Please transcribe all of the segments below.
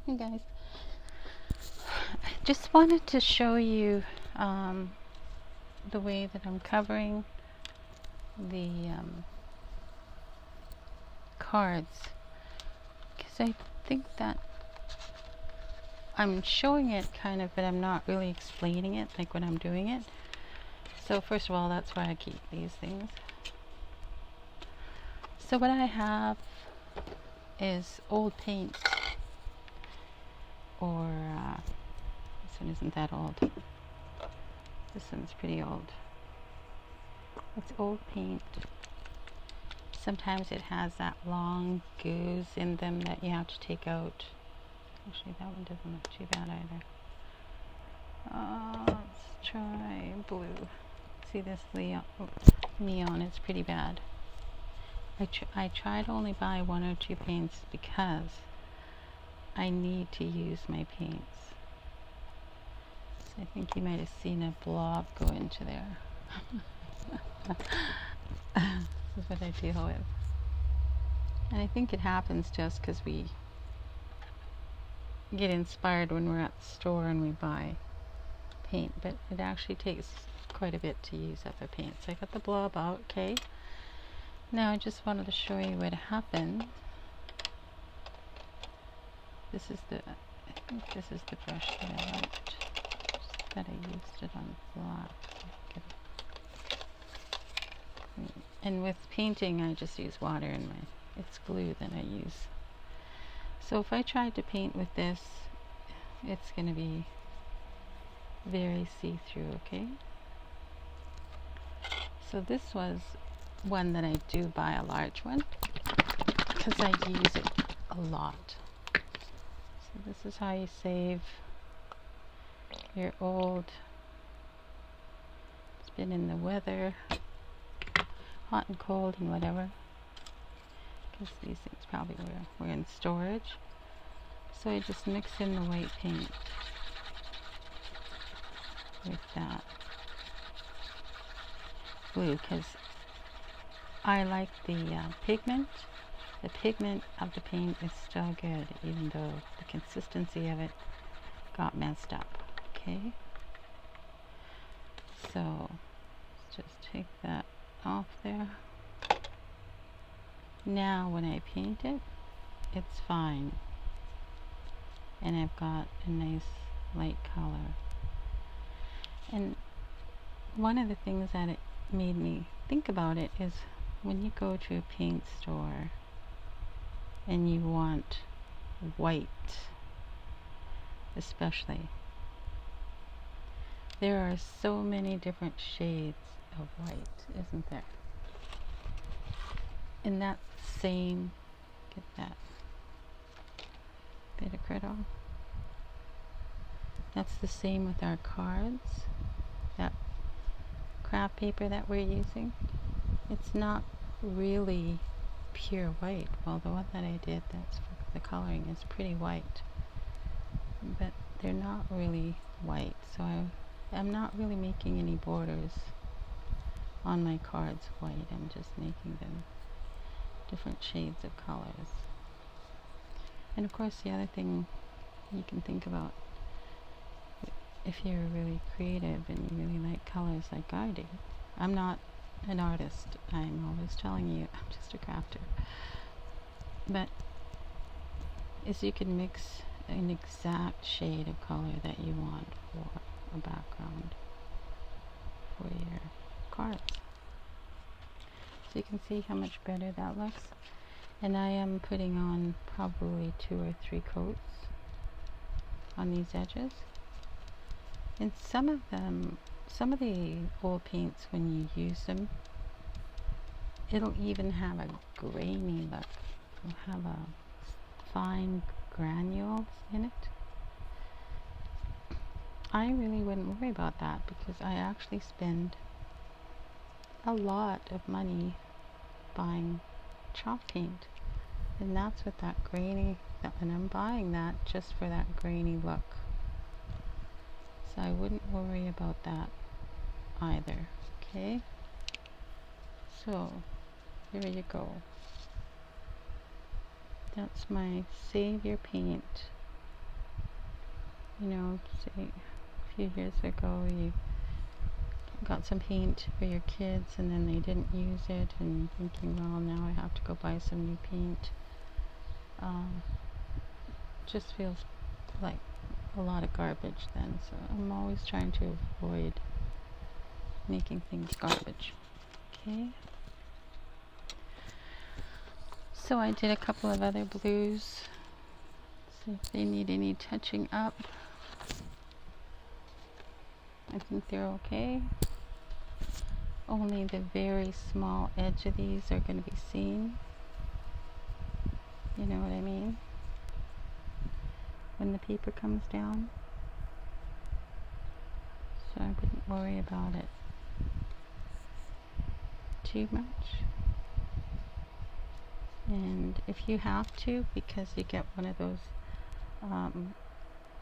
Hey guys, just wanted to show you the way that I'm covering the cards, because I think that I'm showing it kind of, but I'm not really explaining it like when I'm doing it. So first of all, that's why I keep these things. So what I have is old paint, or this one isn't that old. This one's pretty old. It's old paint. Sometimes it has that long goose in them that you have to take out. Actually, that one doesn't look too bad either. Let's try blue. See this neon is pretty bad. I try to only buy one or two paints because I need to use my paints. So I think you might have seen a blob go into there. This is what I deal with. And I think it happens just because we get inspired when we're at the store and we buy paint, but it actually takes quite a bit to use up a paint. So I got the blob out, okay? Now I just wanted to show you what happened. I think this is the brush that I liked. Just that I used it on black. And with painting, I just use water and it's glue that I use. So if I tried to paint with this, it's going to be very see-through, okay? So this was one that I do buy a large one because I use it a lot. So this is how you save your old, it's been in the weather, hot and cold and whatever, because these things probably were in storage. So I just mix in the white paint with that blue because I like the pigment. The pigment of the paint is still good, even though the consistency of it got messed up. Okay, so let's just take that off there. Now when I paint it, it's fine, and I've got a nice light color. And one of the things that it made me think about it is when you go to a paint store and you want white, especially, there are so many different shades of white, isn't there? And that same, get that bit of grit off. That's the same with our cards, that craft paper that we're using. It's not really pure white. Well, the one that I did that's for the coloring is pretty white, but they're not really white. So I'm not really making any borders on my cards white. I'm just making them different shades of colors. And of course, the other thing you can think about, if you're really creative and you really like colors like I do, I'm not an artist, I'm always telling you I'm just a crafter, but is you can mix an exact shade of color that you want for a background for your cards. So you can see how much better that looks. And I am putting on probably 2 or 3 coats on these edges. And some of the old paints, when you use them, it'll even have a grainy look. It'll have a fine granules in it. I really wouldn't worry about that because I actually spend a lot of money buying chalk paint, and that's what that grainy, and I'm buying that just for that grainy look. So I wouldn't worry about that either. Okay, so there you go. That's my Save Your Paint you know, say a few years ago you got some paint for your kids and then they didn't use it, and thinking, well, now I have to go buy some new paint. Just feels like a lot of garbage then, so I'm always trying to avoid making things garbage. Okay, so I did a couple of other blues, see if they need any touching up. I think they're okay. Only the very small edge of these are going to be seen. You know what I mean? When the paper comes down. So I wouldn't worry about it too much. And if you have to, because you get one of those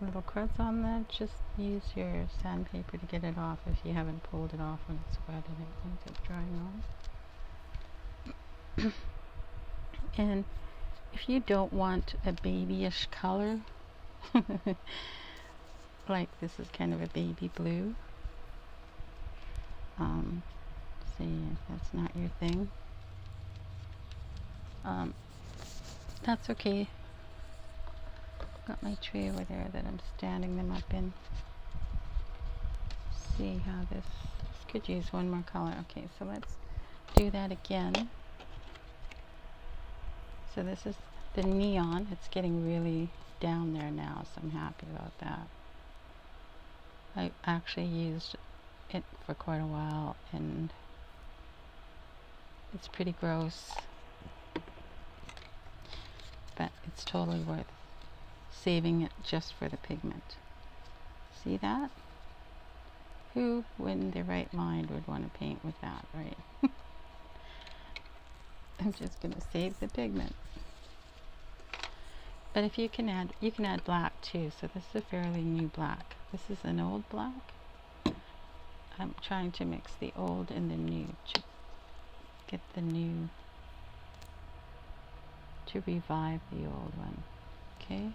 little cruds on there, just use your sandpaper to get it off if you haven't pulled it off when it's wet and it ends up drying on. And if you don't want a babyish color, like this is kind of a baby blue, see if that's not your thing, that's okay. Got my tray over there that I'm standing them up in. See how this could use one more color. Okay, so let's do that again. So this is the neon. It's getting really down there now, so I'm happy about that. I actually used it for quite a while and it's pretty gross, but it's totally worth saving it just for the pigment. See that? Who in their right mind would want to paint with that, right? I'm just going to save the pigment. But if you can add black too. So this is a fairly new black. This is an old black. I'm trying to mix the old and the new to get the new to revive the old one. Okay?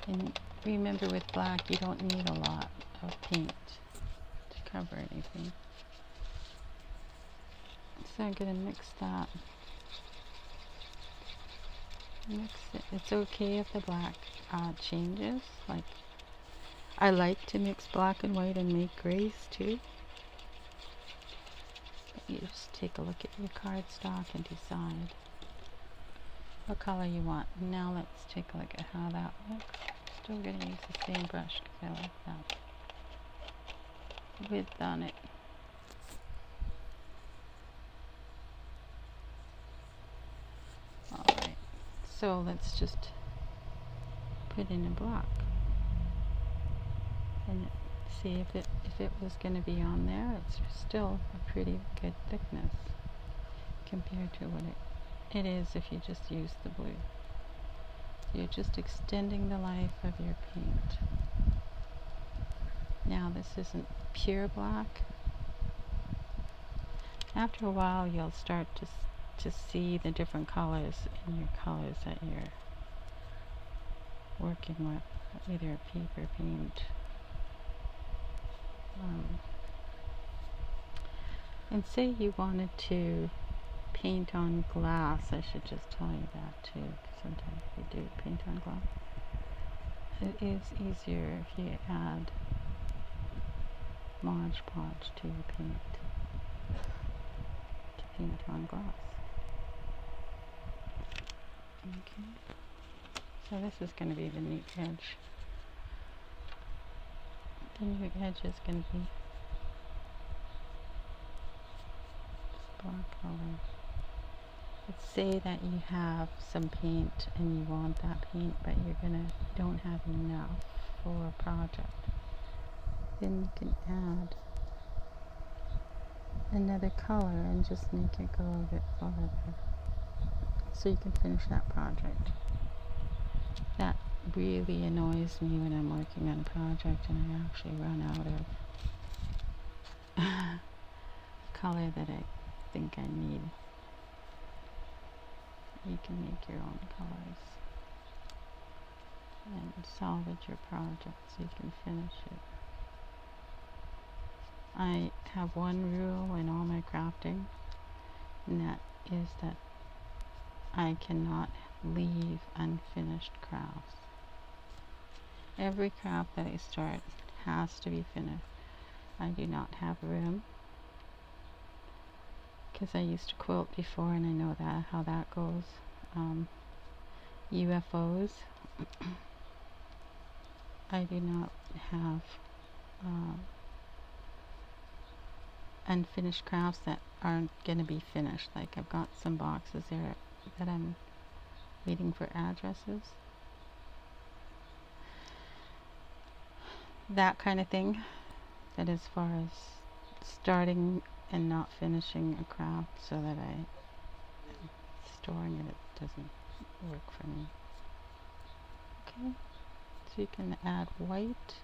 And remember, with black you don't need a lot of paint to cover anything. So I'm going to mix that. Mix it. It's okay if the black changes. Like, I like to mix black and white and make grays too. But you just take a look at your cardstock and decide what color you want. Now let's take a look at how that looks. Still going to use the same brush because I like that width on it. Alright, so let's just put in a block and see if it was going to be on there. It's still a pretty good thickness compared to what it is if you just use the blue. So you're just extending the life of your paint. Now this isn't pure black. After a while you'll start to see the different colors in your colors that you're working with, either a paper paint. And say you wanted to paint on glass, I should just tell you that too, because sometimes you do paint on glass. It is easier if you add Mod Podge to your paint, to paint on glass. Okay, so this is going to be the new edge. The new edge is going to be this black color. Let's say that you have some paint and you want that paint, but don't have enough for a project. Then you can add another color and just make it go a bit farther, so you can finish that project. That really annoys me when I'm working on a project and I actually run out of color that I think I need. You can make your own colors and salvage your project so you can finish it. I have one rule in all my crafting, and that is that I cannot leave unfinished crafts. Every craft that I start has to be finished. I do not have room, because I used to quilt before and I know that how that goes. UFOs, I do not have unfinished crafts that aren't going to be finished. Like I've got some boxes there that I'm waiting for addresses. That kind of thing. That as far as starting and not finishing a craft so that I am storing it, it doesn't work for me. Okay, so you can add white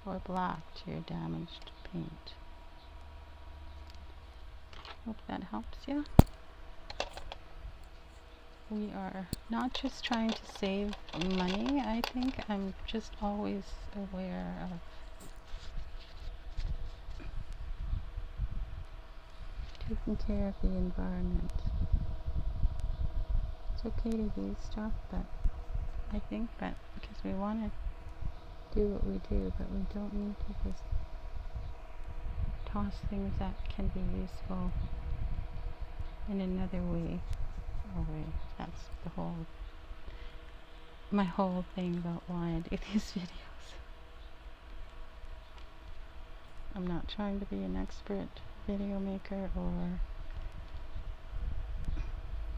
or black to your damaged paint. Hope that helps you. We are not just trying to save money, I think. I'm just always aware of taking care of the environment. It's okay to use stuff, but I think that because we want to do what we do, but we don't need to just toss things that can be useful in another way away. That's my whole thing about why I do these videos. I'm not trying to be an expert video maker, or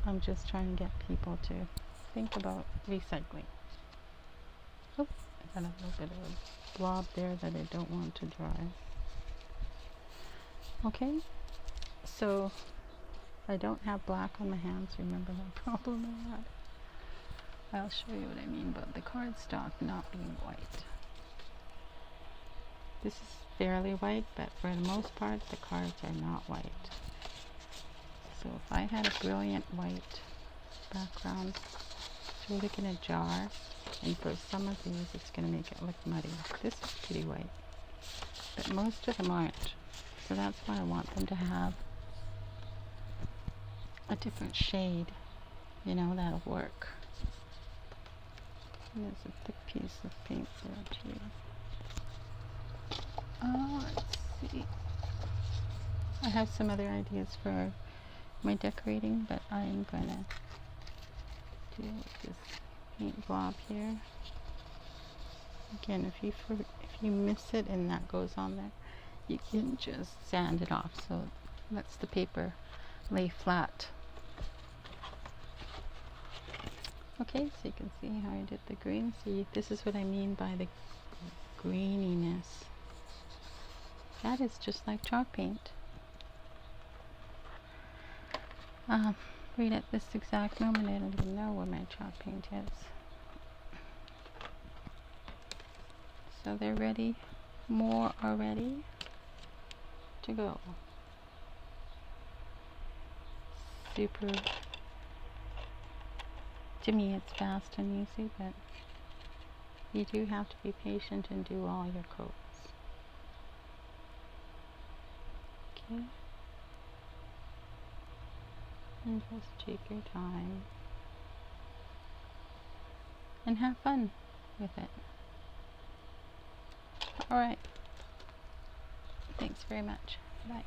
I'm just trying to get people to think about recycling. Oh, I got a little bit of a blob there that I don't want to dry. Okay, so I don't have black on my hands. Remember that problem I had? I'll show you what I mean about the cardstock not being white. This is fairly white, but for the most part the cards are not white. So if I had a brilliant white background, throw it in a jar, and for some of these it's going to make it look muddy. This is pretty white, but most of them aren't. So that's why I want them to have a different shade, you know, that'll work. And there's a thick piece of paint there too. Let's see. I have some other ideas for my decorating, but I'm gonna do this paint blob here. Again, if you miss it and that goes on there, you can just sand it off, so lets the paper lay flat. Okay, so you can see how I did the green. See, this is what I mean by the greeniness. That is just like chalk paint. Right at this exact moment, I don't even know where my chalk paint is. So they're ready. More are ready to go. Super. To me, it's fast and easy, but you do have to be patient and do all your coats. Okay. And just take your time and have fun with it. Alright. Thanks very much. Bye.